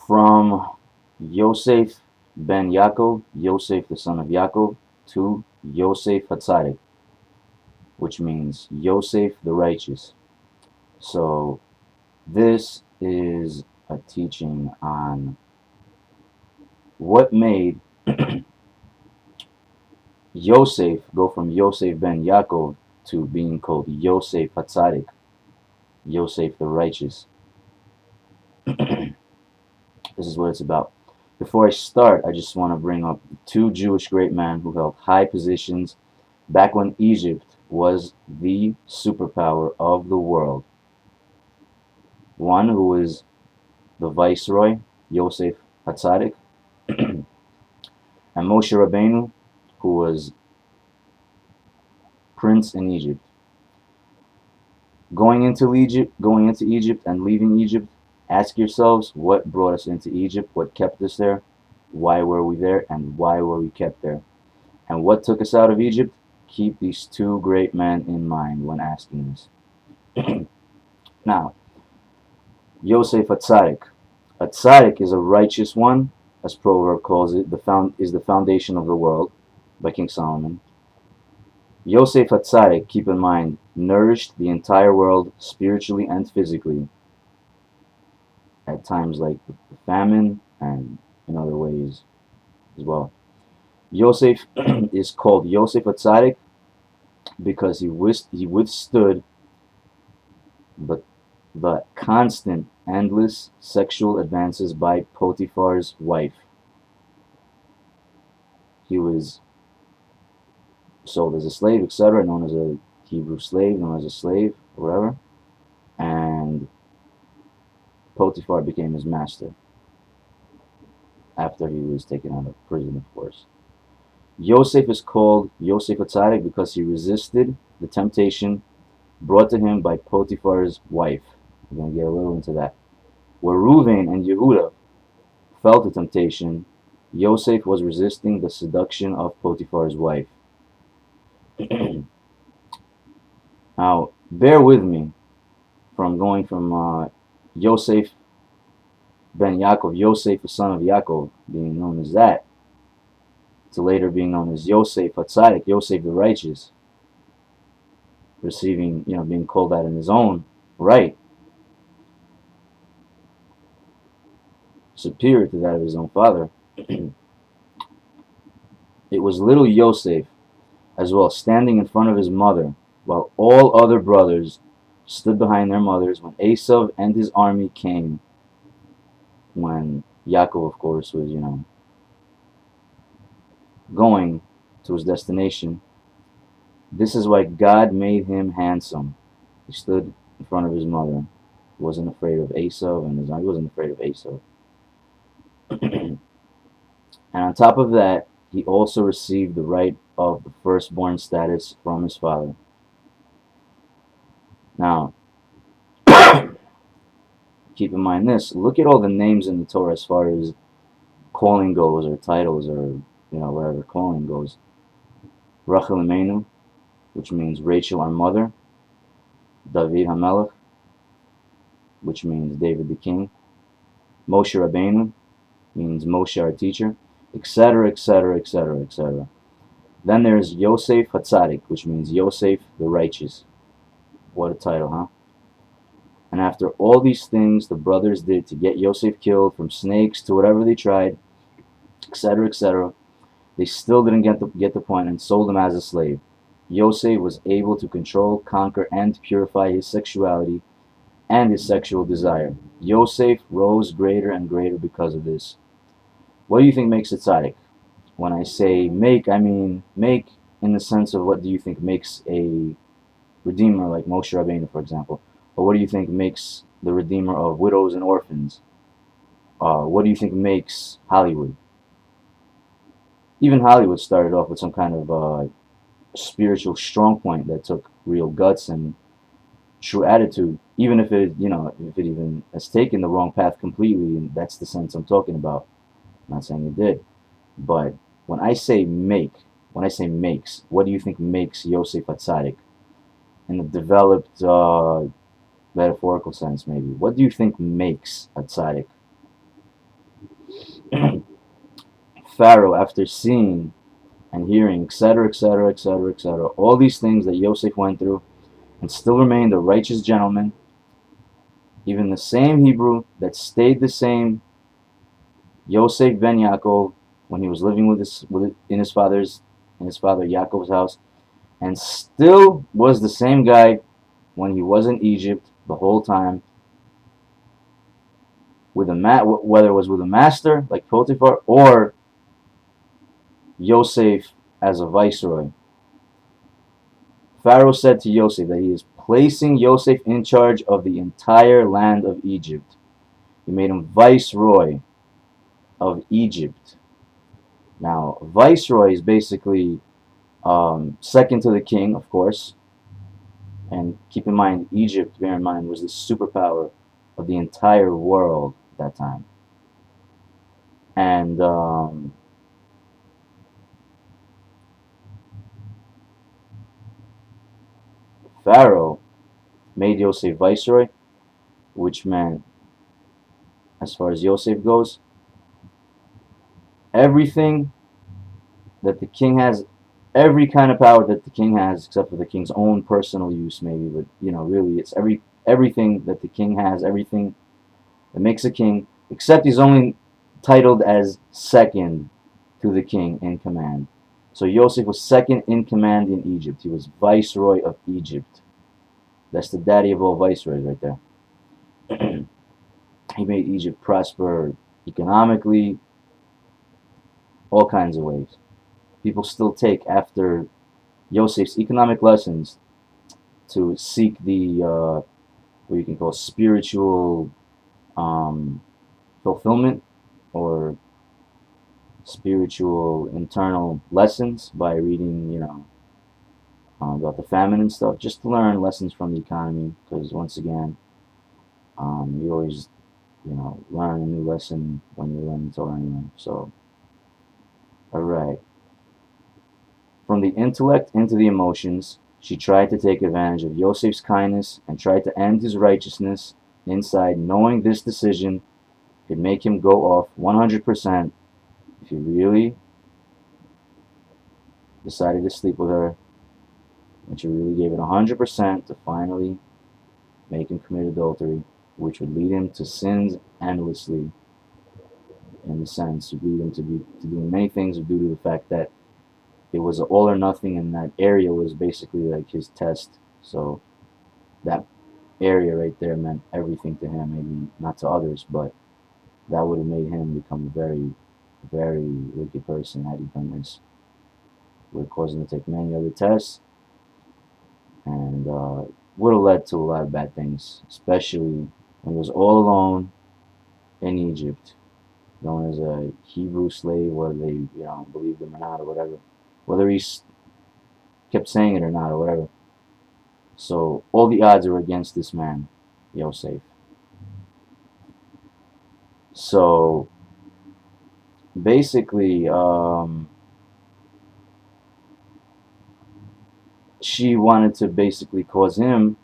from Yosef ben Yakov, Yosef the son of Yakov, to Yosef Hatzadik, which means Yosef the righteous. So this is a teaching on what made Yosef go from Yosef ben Yaakov to being called Yosef Hatzadik, Yosef the righteous. This is what it's about. Before I start, I just want to bring up two Jewish great men who held high positions back when Egypt was the superpower of the world. One who is the Viceroy, Yosef Hatzadik, and Moshe Rabbeinu, who was prince in Egypt. Going into Egypt and leaving Egypt, ask yourselves what brought us into Egypt, what kept us there, why were we there, and why were we kept there, and what took us out of Egypt. Keep these two great men in mind when asking this. Now, Yosef Hatzadik. A tzaddik is a righteous one, as proverb calls it, is the foundation of the world, by King Solomon. Yosef Hatzadik, keep in mind, nourished the entire world spiritually and physically, at times like the famine and in other ways as well. Yosef is called Yosef Hatzadik because he withstood the constant, endless sexual advances by Potiphar's wife. He was sold as a slave, etc., known as a Hebrew slave, known as a slave, or whatever, and Potiphar became his master after he was taken out of prison, of course. Yosef is called Yosef Hatzadik because he resisted the temptation brought to him by Potiphar's wife. We're going to get a little into that. Where Reuven and Yehuda felt the temptation, Yosef was resisting the seduction of Potiphar's wife. Now, bear with me from going from Yosef ben Yaakov, Yosef the son of Yakov, being known as that, to later being known as Yosef Hatzadik, Yosef the righteous, receiving, being called that in his own right, superior to that of his own father. It was little Yosef as well, standing in front of his mother, while all other brothers stood behind their mothers when Esav and his army came. When Yakov, of course, was, going to his destination. This is why God made him handsome. He stood in front of his mother. He wasn't afraid of Esav, and he wasn't afraid of Esav. And on top of that, he also received the right of the firstborn status from his father. Now, keep in mind this. Look at all the names in the Torah as far as calling goes, or titles, or whatever calling goes. Rachel Imenu, which means Rachel our mother. David HaMelech, which means David the king. Moshe Rabbeinu means Moshe our teacher, etc., etc., etc., etc. Then there's Yosef Hatzadik, which means Yosef the righteous. What a title, huh? And after all these things the brothers did to get Yosef killed, from snakes to whatever they tried, etc., etc., they still didn't get the point and sold him as a slave. Yosef was able to control, conquer, and purify his sexuality and his sexual desire. Yosef rose greater and greater because of this. What do you think makes a tzaddik? When I say make, I mean make in the sense of what do you think makes a redeemer like Moshe Rabbeinu, for example? Or what do you think makes the redeemer of widows and orphans? What do you think makes Hollywood? Even Hollywood started off with some kind of spiritual strong point that took real guts and true attitude, even if it even has taken the wrong path completely, and that's the sense I'm talking about. I'm not saying it did, but when I say makes, what do you think makes Yosef Hatzadik? In the developed metaphorical sense, maybe. What do you think makes a tzaddik? Pharaoh, after seeing and hearing, etc., etc., etc., etc., all these things that Yosef went through, and still remained a righteous gentleman, even the same Hebrew that stayed the same, Yosef ben Yakov, when he was living in his father Yakov's house, and still was the same guy when he was in Egypt the whole time, with whether it was with a master like Potiphar or Yosef as a viceroy. Pharaoh said to Yosef that he is placing Yosef in charge of the entire land of Egypt. He made him viceroy of Egypt. Now, viceroy is basically second to the king, of course. And keep in mind, Egypt, bear in mind, was the superpower of the entire world at that time. And Pharaoh made Yosef viceroy, which meant, as far as Yosef goes, everything that the king has, every kind of power that the king has, except for the king's own personal use, maybe. But really, it's everything that the king has, everything that makes a king, except he's only titled as second to the king in command. So Yosef was second in command in Egypt. He was viceroy of Egypt. That's the daddy of all viceroys right there. He made Egypt prosper economically, all kinds of ways. People still take after Yosef's economic lessons to seek the what you can call spiritual fulfillment, or spiritual internal lessons, by reading about the famine and stuff, just to learn lessons from the economy. Because once again, you always learn a new lesson when you learn the Torah anyway. So, alright. From the intellect into the emotions, she tried to take advantage of Yosef's kindness and tried to end his righteousness inside, knowing this decision could make him go off 100% if he really decided to sleep with her, and she really gave it 100% to finally make him commit adultery, which would lead him to sins endlessly. In the sense, would lead him to doing many things due to the fact that it was all or nothing, and that area was basically like his test. So that area right there meant everything to him. Maybe not to others, but that would have made him become a very, very wicked person had he done this. Would have caused him to take many other tests, and would have led to a lot of bad things, especially when he was all alone in Egypt, known as a Hebrew slave, whether they believed him or not, or whatever, whether he kept saying it or not, or whatever. So all the odds are against this man, Yosef. So basically, she wanted to basically cause him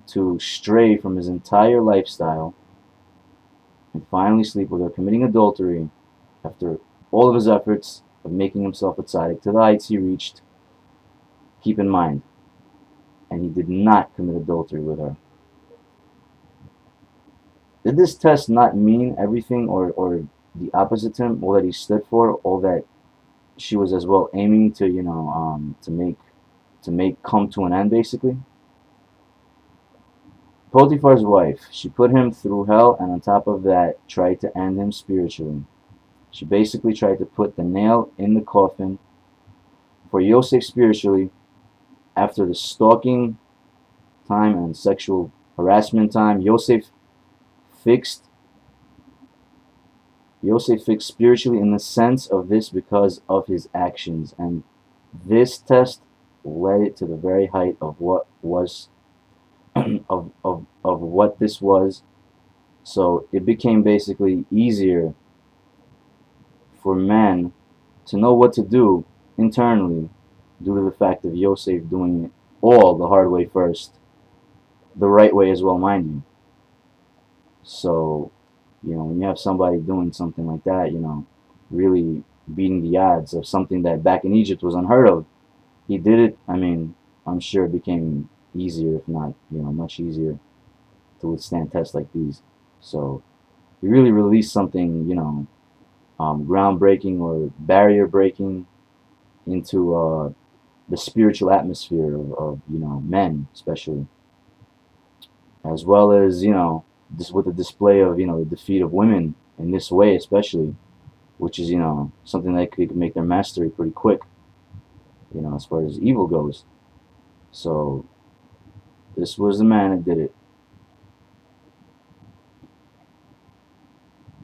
to stray from his entire lifestyle and finally sleep with her, committing adultery after all of his efforts of making himself a tzaddik to the heights he reached. Keep in mind, and he did not commit adultery with her. Did this test not mean everything, or the opposite to him, all that he stood for, all that she was as well aiming to to make come to an end, basically? Potiphar's wife, she put him through hell, and on top of that tried to end him spiritually. She basically tried to put the nail in the coffin for Yosef spiritually. After the stalking time and sexual harassment time, Yosef fixed spiritually in the sense of this because of his actions, and this test led it to the very height of what was of what this was. So it became basically easier for men to know what to do internally, due to the fact of Yosef doing it all the hard way first, the right way as well, mind you. So when you have somebody doing something like that, really beating the odds of something that back in Egypt was unheard of. He did it. I mean, I'm sure it became easier, if not, much easier to withstand tests like these. So he really released something, groundbreaking or barrier breaking into the spiritual atmosphere of men, especially, as well as just with the display of the defeat of women in this way, especially, which is something that could make their mastery pretty quick, as far as evil goes. So this was the man that did it.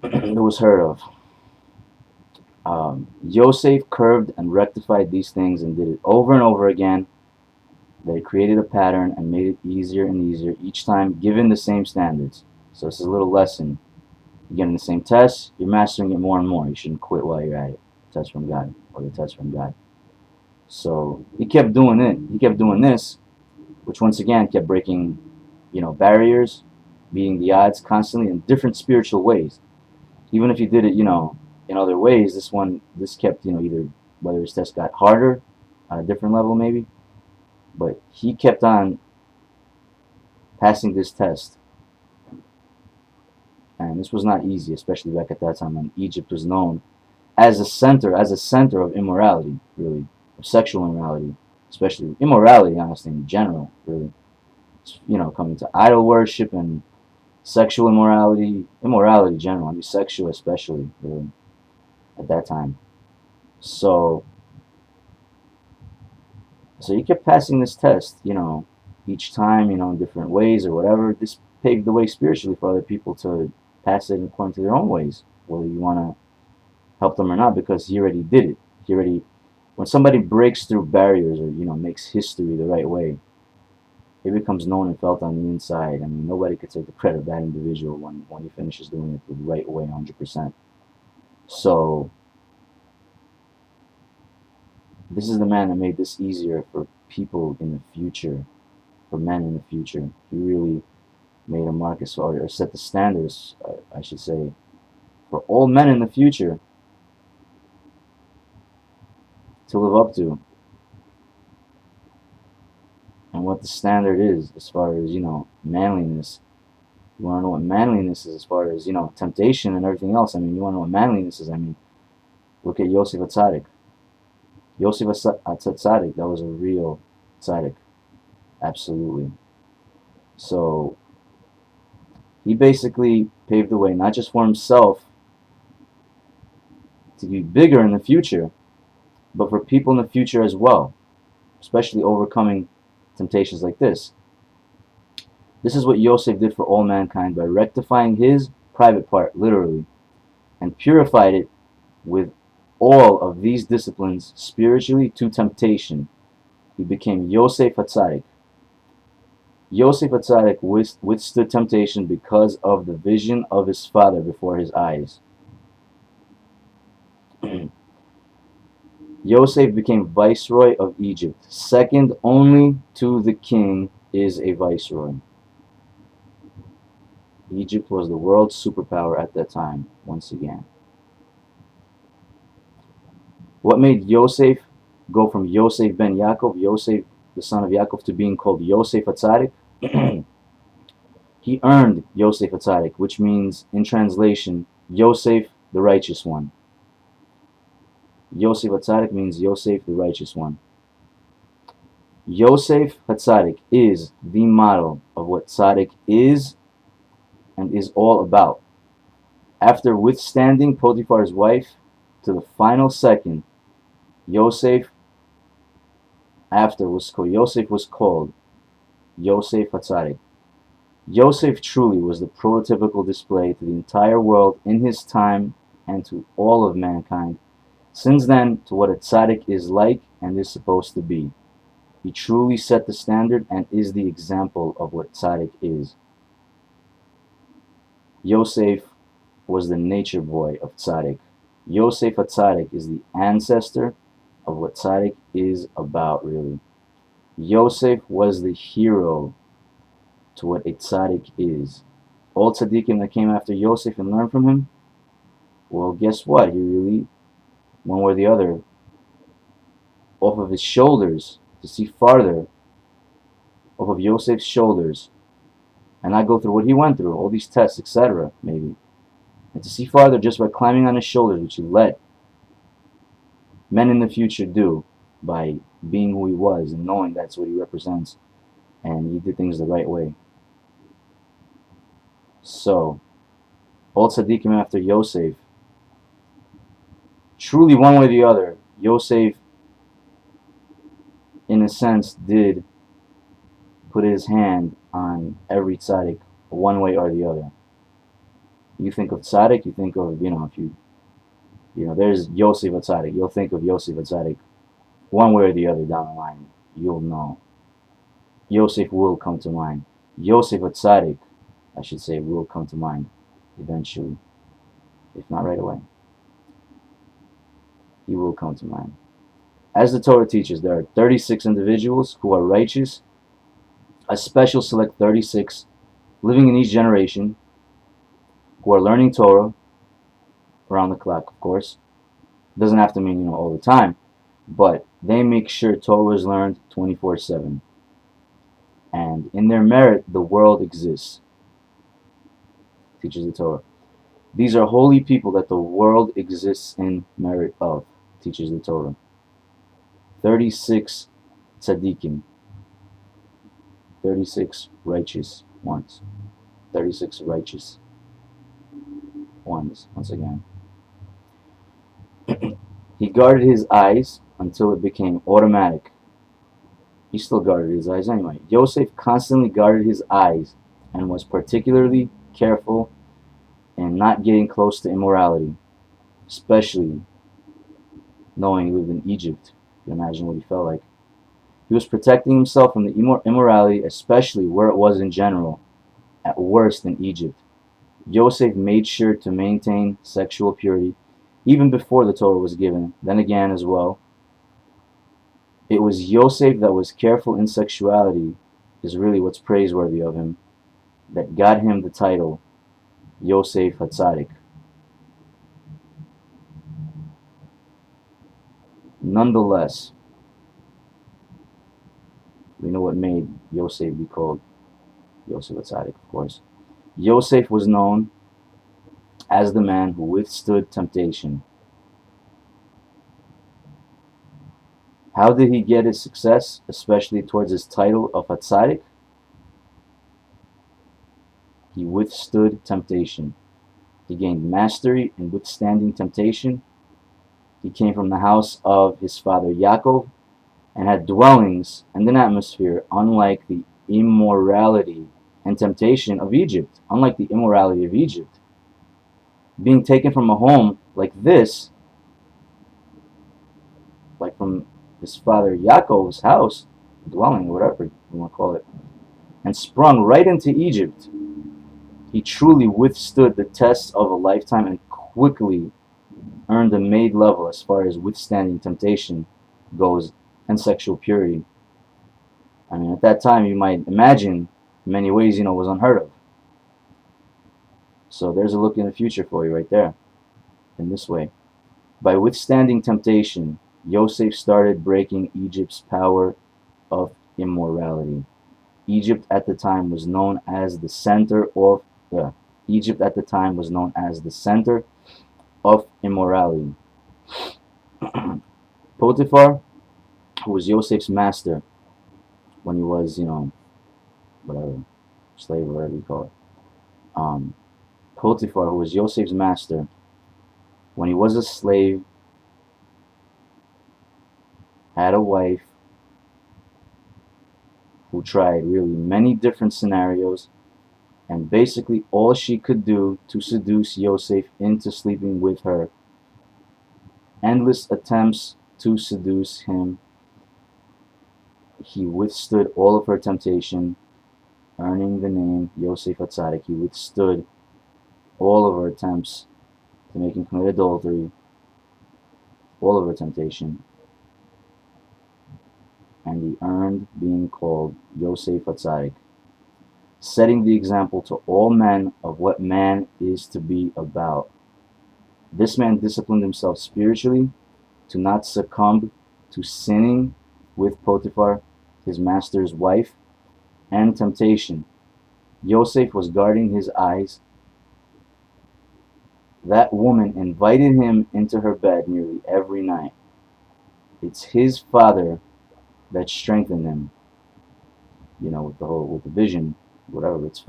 It was heard of. Yosef curved and rectified these things and did it over and over again. They created a pattern and made it easier and easier each time, given the same standards. So this is a little lesson. You're getting the same test, you're mastering it more and more. You shouldn't quit while you're at it. Test from God, or the test from God. So he kept doing it. He kept doing this, which once again kept breaking, barriers, beating the odds constantly in different spiritual ways. Even if he did it, in other ways, this kept, either whether his test got harder on a different level maybe, but he kept on passing this test. And this was not easy, especially back at that time when Egypt was known as a center of immorality, really, of sexual immorality, especially immorality, honestly, in general, really. Coming to idol worship and sexual immorality in general, I mean sexual especially, really, at that time. So he kept passing this test, each time, in different ways or whatever. This paved the way spiritually for other people to pass it according to their own ways, whether you want to help them or not, because he already did it. When somebody breaks through barriers or, makes history the right way, it becomes known and felt on the inside. I mean, nobody could take the credit of that individual when he finishes doing it the right way, 100%. So this is the man that made this easier for people in the future, for men in the future. He really made a mark as far, or set the standards, I should say, for all men in the future to live up to. And what the standard is as far as, manliness. You want to know what manliness is as far as, temptation and everything else. I mean, you want to know what manliness is. I mean, look at Yosef Hatzadik. Yosef Hatzadik, that was a real tzaddik. Absolutely. So he basically paved the way, not just for himself to be bigger in the future, but for people in the future as well, especially overcoming temptations like this. This is what Yosef did for all mankind by rectifying his private part, literally, and purified it with all of these disciplines spiritually to temptation. He became Yosef Hatzadik. Yosef Hatzadik withstood temptation because of the vision of his father before his eyes. Yosef became viceroy of Egypt. Second only to the king is a viceroy. Egypt was the world's superpower at that time, once again. What made Yosef go from Yosef ben Yakov, Yosef the son of Yakov, to being called Yosef Hatzadik? He earned Yosef Hatzadik, which means, in translation, Yosef the righteous one. Yosef Hatzadik means Yosef the righteous one. Yosef Hatzadik is the model of what tzaddik is and is all about. After withstanding Potiphar's wife to the final second, Yosef was called Yosef Hatzadik. Yosef truly was the prototypical display to the entire world in his time and to all of mankind. Since then, to what a tzaddik is like and is supposed to be. He truly set the standard and is the example of what tzaddik is. Yosef was the nature boy of tzaddik. Yosef Hatzadik is the ancestor of what tzaddik is about, really. Yosef was the hero to what a tzaddik is. All tzaddikim that came after Yosef and learned from him, Well, guess what? He really, one way or the other, off of his shoulders, to see farther, off of Yosef's shoulders, and not go through what he went through, all these tests, etc., maybe, and to see farther just by climbing on his shoulders, which he let men in the future do by being who he was and knowing that's what he represents, and he did things the right way. So, all tzaddikim after Yosef, truly one way or the other, Yosef, in a sense, did put his hand on every tzaddik, one way or the other. You think of tzaddik, you think of, if there's Yosef Hatzadik, you'll think of Yosef Hatzadik, one way or the other down the line, you'll know. Yosef will come to mind. Yosef Hatzadik, I should say, will come to mind eventually, if not right away. He will come to mind. As the Torah teaches, there are 36 individuals who are righteous, a special select 36 living in each generation who are learning Torah around the clock, of course. It doesn't have to mean, all the time, but they make sure Torah is learned 24/7. And in their merit, the world exists, teaches the Torah. These are holy people that the world exists in merit of, teaches the Torah. 36 tzaddikim, 36 righteous ones, 36 righteous ones, once again. He guarded his eyes until it became automatic. He still guarded his eyes anyway. Yosef constantly guarded his eyes and was particularly careful in not getting close to immorality, especially knowing he lived in Egypt. You can imagine what he felt like. He was protecting himself from the immorality, especially where it was in general, at worst in Egypt. Yosef made sure to maintain sexual purity even before the Torah was given. Then again as well, it was Yosef that was careful in sexuality, is really what's praiseworthy of him, that got him the title Yosef Hatzadik. Nonetheless, we know what made Yosef be called Yosef Hatzadik, of course. Yosef was known as the man who withstood temptation. How did he get his success, especially towards his title of Hatzadik? He withstood temptation. He gained mastery in withstanding temptation. He came from the house of his father Yakov and had dwellings and an atmosphere unlike the immorality and temptation of Egypt. Unlike the immorality of Egypt. Being taken from a home like this, like from his father Yaakov's house, dwelling, whatever you want to call it, and sprung right into Egypt, he truly withstood the tests of a lifetime and quickly earned a made level as far as withstanding temptation goes and sexual purity. I mean, at that time, you might imagine in many ways, was unheard of. So there's a look in the future for you right there, in this way. By withstanding temptation, Yosef started breaking Egypt's power of immorality. Egypt at the time was known as the center of immorality. Potiphar, who was Yosef's master when he was, whatever, slave or whatever you call it. Potiphar, who was Yosef's master, when he was a slave, had a wife who tried really many different scenarios, and basically all she could do to seduce Yosef into sleeping with her. Endless attempts to seduce him. He withstood all of her temptation, earning the name Yosef Hatzadik. He withstood all of her attempts to make him commit adultery, all of her temptation, and he earned being called Yosef Hatzadik, setting the example to all men of what man is to be about. This man disciplined himself spiritually to not succumb to sinning with Potiphar, his master's wife, and temptation. Yosef was guarding his eyes. That woman invited him into her bed nearly every night. It's his father that strengthened him. With the vision, whatever. It's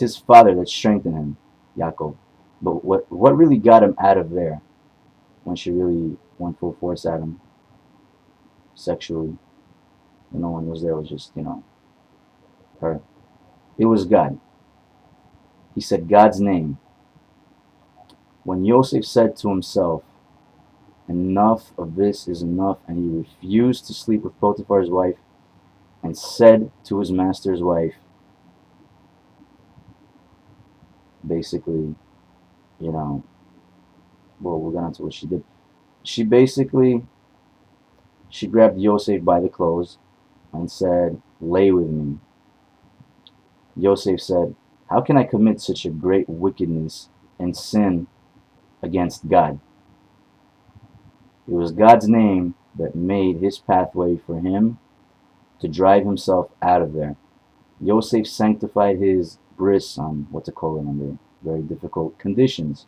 his father that strengthened him, Yakov. But what really got him out of there when she really went full force at him sexually? No one was there. It was just, her. It was God. He said God's name. When Yosef said to himself, enough of this is enough, and he refused to sleep with Potiphar's wife, and said to his master's wife, basically, we'll get into what she did. She grabbed Yosef by the clothes and said, lay with me. Yosef said, how can I commit such a great wickedness and sin against God? It was God's name that made his pathway for him to drive himself out of there. Yosef sanctified his bris under very difficult conditions.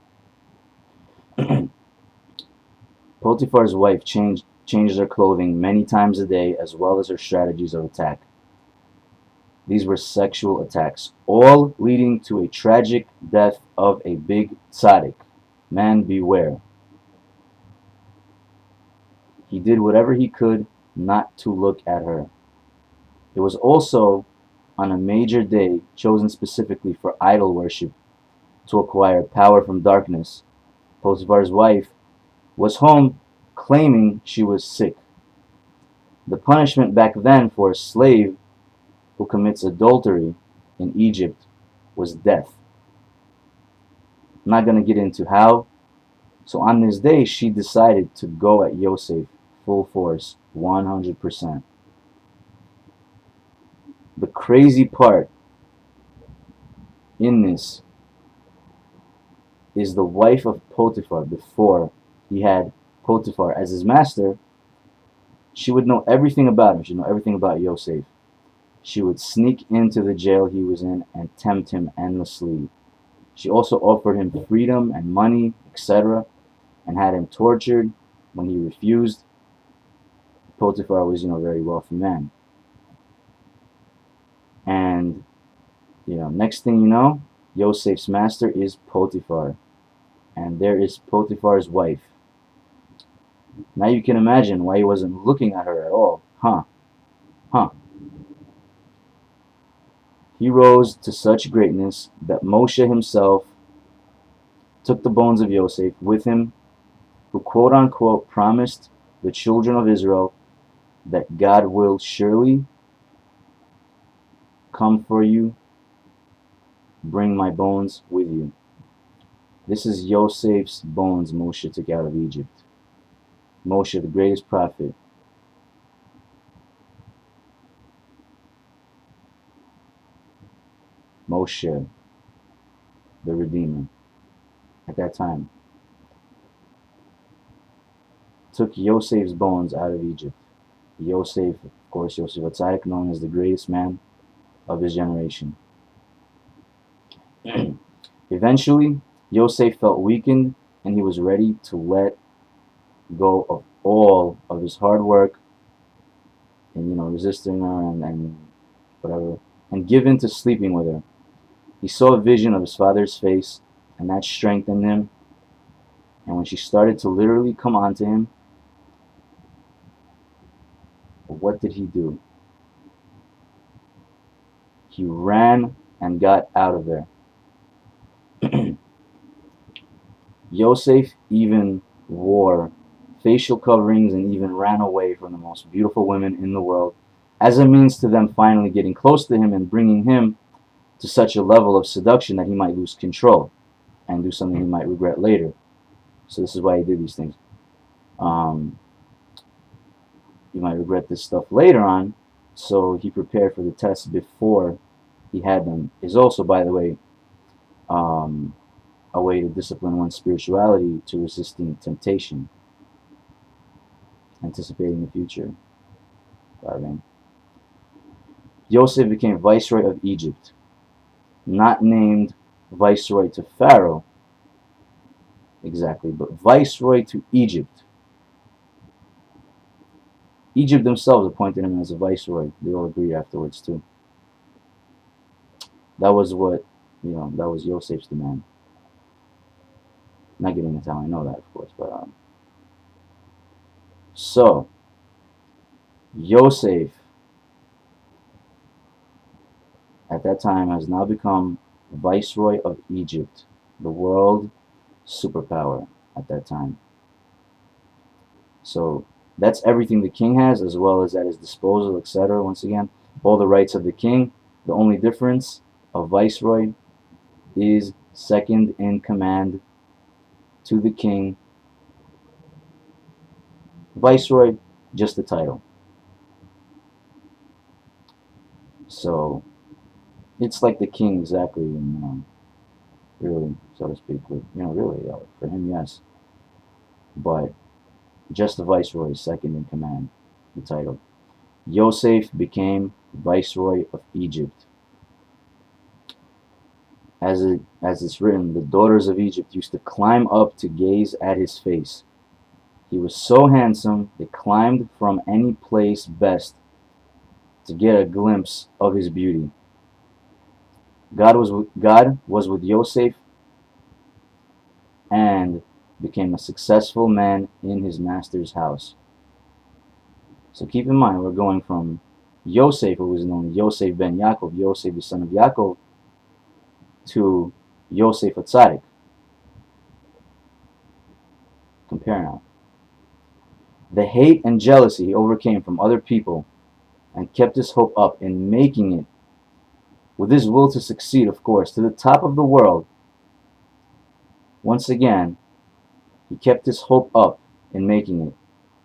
Potiphar's wife changed her clothing many times a day, as well as her strategies of attack. These were sexual attacks, all leading to a tragic death of a big tzaddik. Man, beware. He did whatever he could not to look at her. It was also on a major day chosen specifically for idol worship to acquire power from darkness. Potiphar's wife was home claiming she was sick. The punishment back then for a slave who commits adultery in Egypt was death. I'm not going to get into how. So on this day, she decided to go at Yosef full force, 100%. The crazy part in this is the wife of Potiphar, before he had Potiphar as his master, she would know everything about him. She'd know everything about Yosef. She would sneak into the jail he was in and tempt him endlessly. She also offered him freedom and money, etc., and had him tortured when he refused. Potiphar was, a very wealthy man. And, next thing you know, Yosef's master is Potiphar. And there is Potiphar's wife. Now you can imagine why he wasn't looking at her at all. Huh. He rose to such greatness that Moshe himself took the bones of Yosef with him, who quote-unquote promised the children of Israel that God will surely come for you, bring my bones with you. This is Yosef's bones Moshe took out of Egypt. Moshe, the greatest prophet. Moshe, the Redeemer, at that time, took Yosef's bones out of Egypt. Yosef, of course, Yosef Hatzadik, known as the greatest man of his generation. Eventually, Yosef felt weakened, and he was ready to let go of all of his hard work and, resisting her and whatever, and give in to sleeping with her. He saw a vision of his father's face, and that strengthened him. And when she started to literally come onto him, what did he do? He ran and got out of there. Yosef even wore facial coverings and even ran away from the most beautiful women in the world as a means to them finally getting close to him and bringing him to such a level of seduction that he might lose control and do something he might regret later. So this is why he did these things. He might regret this stuff later on, so he prepared for the tests before he had them. Is also, by the way, a way to discipline one's spirituality to resisting temptation, anticipating the future. Yosef became viceroy of Egypt, not named viceroy to Pharaoh exactly, but viceroy to Egypt. Egypt themselves appointed him as a viceroy. They all agreed afterwards too. That was what, that was Yosef's demand. Not getting into how I know that, of course, but so Yosef at that time has now become viceroy of Egypt, the world superpower at that time. So that's everything the king has, as well as at his disposal, etc. Once again, all the rights of the king. The only difference of viceroy is second in command to the king. Viceroy, just the title. So it's like the king exactly, really, so to speak. Really, for him, yes. But just the viceroy is second in command, the title. Yosef became viceroy of Egypt. As it's written, the daughters of Egypt used to climb up to gaze at his face. He was so handsome, they climbed from any place best to get a glimpse of his beauty. God was with Yosef and became a successful man in his master's house. So keep in mind, we're going from Yosef, who was known as Yosef ben Yakov, Yosef the son of Yakov, to Yosef Hatzadik. Compare now. The hate and jealousy he overcame from other people and kept his hope up in making it, with his will to succeed, of course, to the top of the world. Once again, he kept his hope up in making it,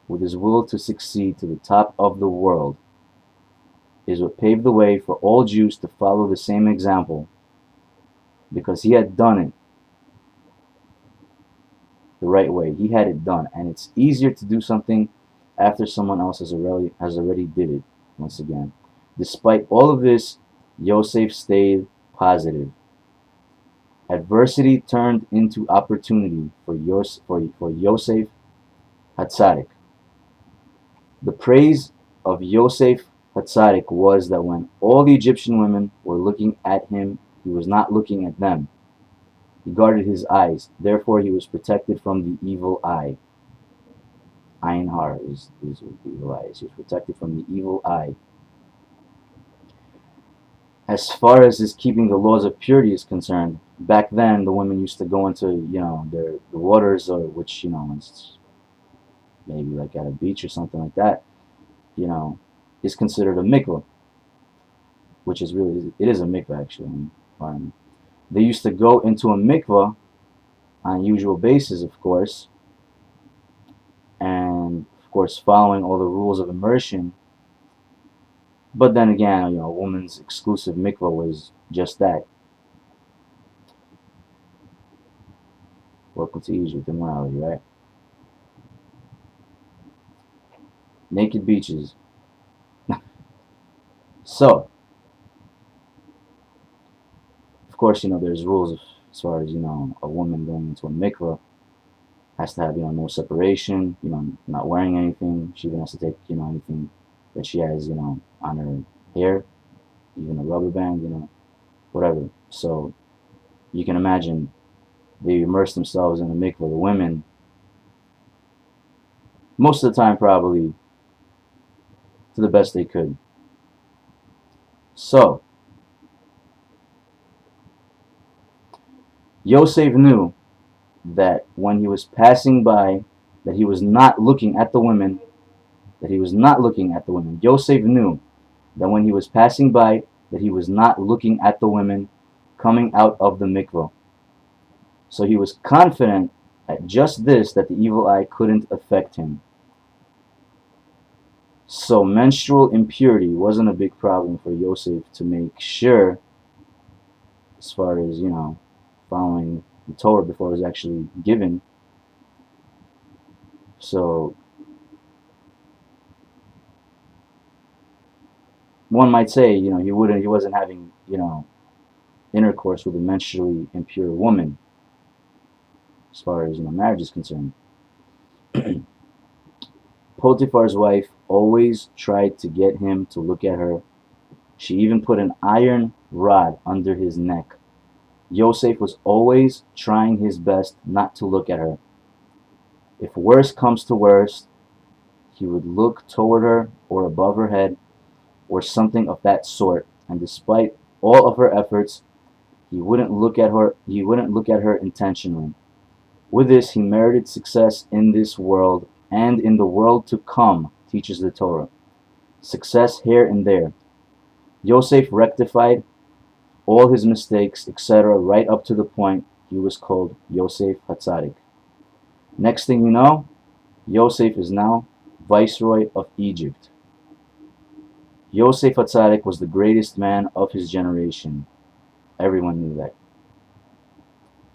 with his will to succeed to the top of the world, is what paved the way for all Jews to follow the same example, because he had done it the right way. He had it done, and it's easier to do something after someone else has already did it. Once again, despite all of this, Yosef stayed positive. Adversity turned into opportunity for Yosef Hatzadik. The praise of Yosef Hatzadik was that when all the Egyptian women were looking at him, he was not looking at them. He guarded his eyes. Therefore, he was protected from the evil eye. Ayin Har is the evil eye. He was protected from the evil eye. As far as his keeping the laws of purity is concerned, back then the women used to go into the waters, or which it's maybe like at a beach or something like that, is considered a mikvah, which is really, it is a mikvah actually. They used to go into a mikvah on a usual basis, of course, and of course following all the rules of immersion. But then again, a woman's exclusive mikvah was just that. Welcome to Egypt, immorality, right? Naked beaches. So, of course, there's rules as far as, a woman going into a mikvah has to have, no separation, not wearing anything. She even has to take, anything that she has, on her hair, even a rubber band, whatever. So, you can imagine they immerse themselves in a mikvah, the women, most of the time probably to the best they could. So, Yosef knew that when he was passing by, that he was not looking at the women, Yosef knew that when he was passing by, that he was not looking at the women coming out of the mikvah. So he was confident at just this, that the evil eye couldn't affect him. So menstrual impurity wasn't a big problem for Yosef to make sure, as far as, following the Torah before it was actually given. So one might say, he wasn't having, intercourse with a menstrually impure woman, as far as marriage is concerned. Potiphar's wife always tried to get him to look at her. She even put an iron rod under his neck. Yosef was always trying his best not to look at her. If worst comes to worst, he would look toward her or above her head or something of that sort, and despite all of her efforts, he wouldn't look at her intentionally. With this, he merited success in this world and in the world to come, teaches the Torah. Success here and there. Yosef rectified all his mistakes, etc., right up to the point he was called Yosef Hatzadik. Next thing you know, Yosef is now Viceroy of Egypt. Yosef Hatzadik was the greatest man of his generation. Everyone knew that.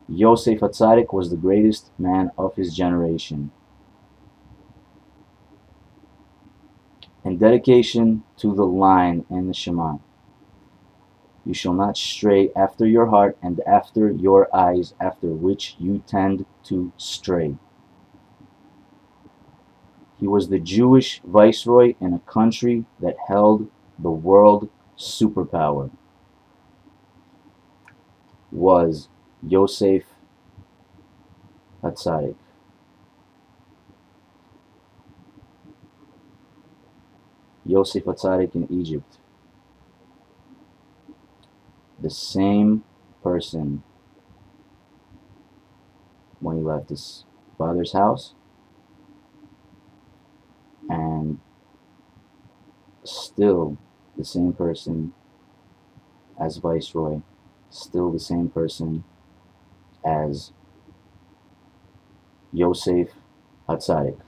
Yosef Hatzadik was the greatest man of his generation. In dedication to the line in the Shema, you shall not stray after your heart and after your eyes, after which you tend to stray. He was the Jewish viceroy in a country that held the world superpower. Was Yosef Hatzadik. Yosef Hatzadik in Egypt. The same person when he left his father's house, and still the same person as Viceroy, still the same person as Yosef Hatzadik.